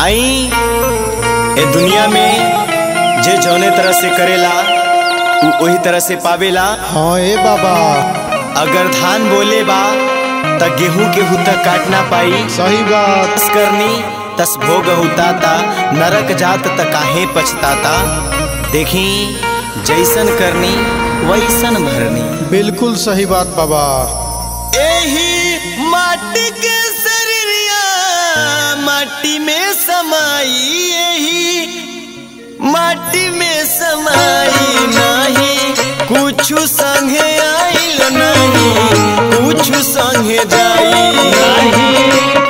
आई ए दुनिया में जे जौने तरह से करेला वही तरह से पावेला। हाँ ए बाबा, अगर धान बोले बा त गेहूं के हुता काट ना पाई। सही बात। तस करनी तस भोग हुताता, नरक जात त काहे पछताता। देखी जैसन करनी वैसन भरनी। बिल्कुल सही बात बाबा। एही माटी के शरीरिया माटी में समाई, एही माटी में समाई नहीं कुछु संगे आइल नहीं कुछु संगे जाई, नहीं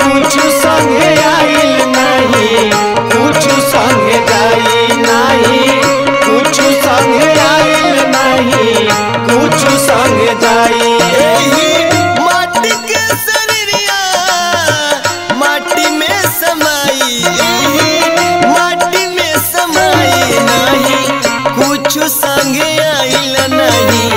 कुछु संगे आइल नहीं कुछु संगे जाई, नहीं कुछु संगे आइल नहीं कुछु संगे जाई। माटी के शरीरिया माटी में समाई, माटी में समाई नहीं कुछु संगे आइल नहीं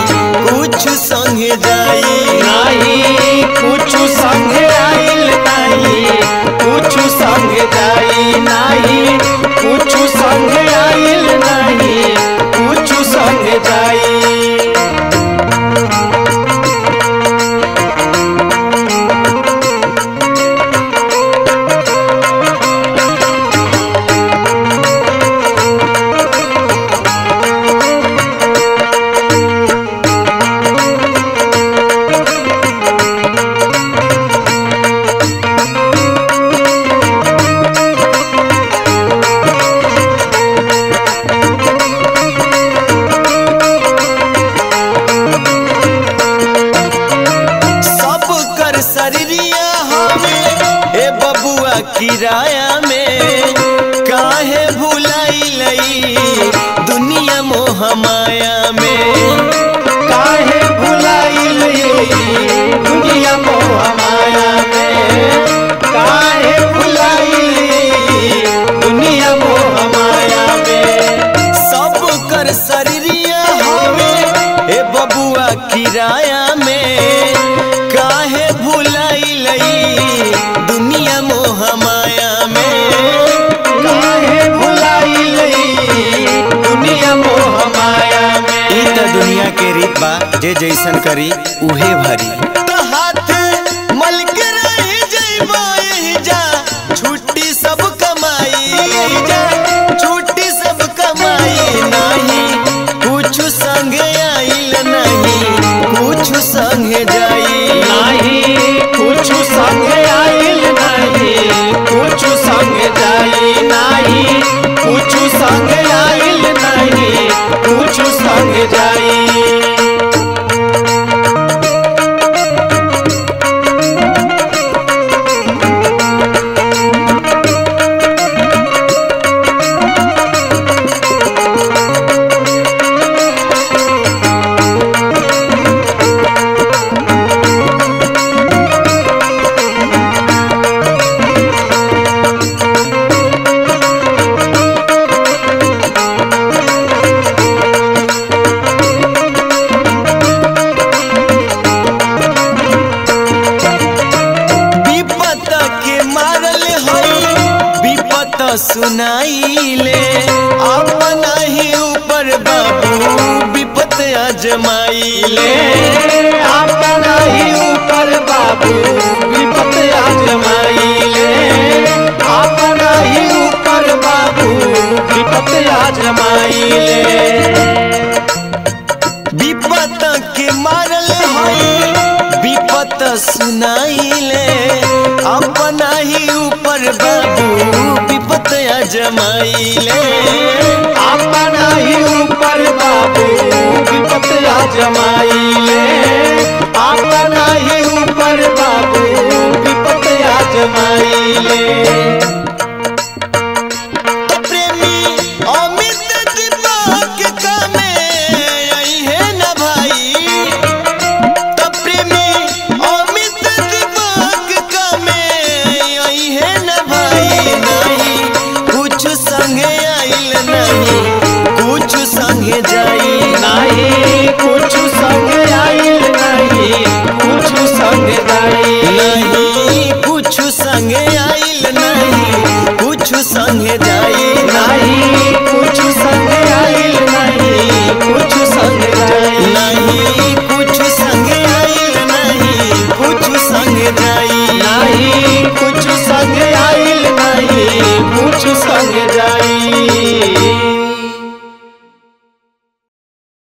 कुछु संगे जाई, नहीं कुछु संगे आइल नहीं कुछु संगे जाई, नहीं कुछु संगे आइल नहीं कुछु संगे जाई। शरीरिया हमें ए बबुआ किराया में काहे भुलाइलई दुनिया मोह माया में, काहे भुलाइलई दुनिया मोह माया में, काहे भुलाइलई दुनिया मोह माया में। सब कर शरीरिया हमें ए बबुआ किराया में काहे भुलाइलई दुनिया मोह माया में, काहे भुलाइलई दुनिया मोह माया में। ई त दुनिया के रीत बा जे जैसन करी उहे भरी। त हाथ मल के रह जइबो एही जा छुट्टी सब कमाई, एही जा छुट्टी सब कमाई नहीं कुछ संगे आइल नहीं कुछ संगे जाई, नहीं कुछ संगे आइल नहीं कुछ संगे जाई, नहीं कुछ संगे आइल नहीं कुछ संगे जाई। सुनाइले अपना ही ऊपर बाबू विपत आजमाइले, अपना ही ऊपर बाबू विपत आजमाइले, अपना ही ऊपर बाबू विपत आजमाइले। विपत के मारल है विपत सुनाइले अपना ही ऊपर बाबू विपत आजमाइले, अपना ही ऊपर बाबू विपत आजमाइले, अपना ही ऊपर बाबू विपत आजमाइले। कुछ संगे जाई नहीं कुछ संगे आइल नहीं कुछ संगे जाई, नहीं कुछ संगे आइल नहीं संगे जाई नहीं कुछ संग आइल नहीं कुछ संग जाई नहीं कुछ संगे आइल नहीं कुछ संगे जाई नहीं कुछ संग आइल नहीं कुछ संग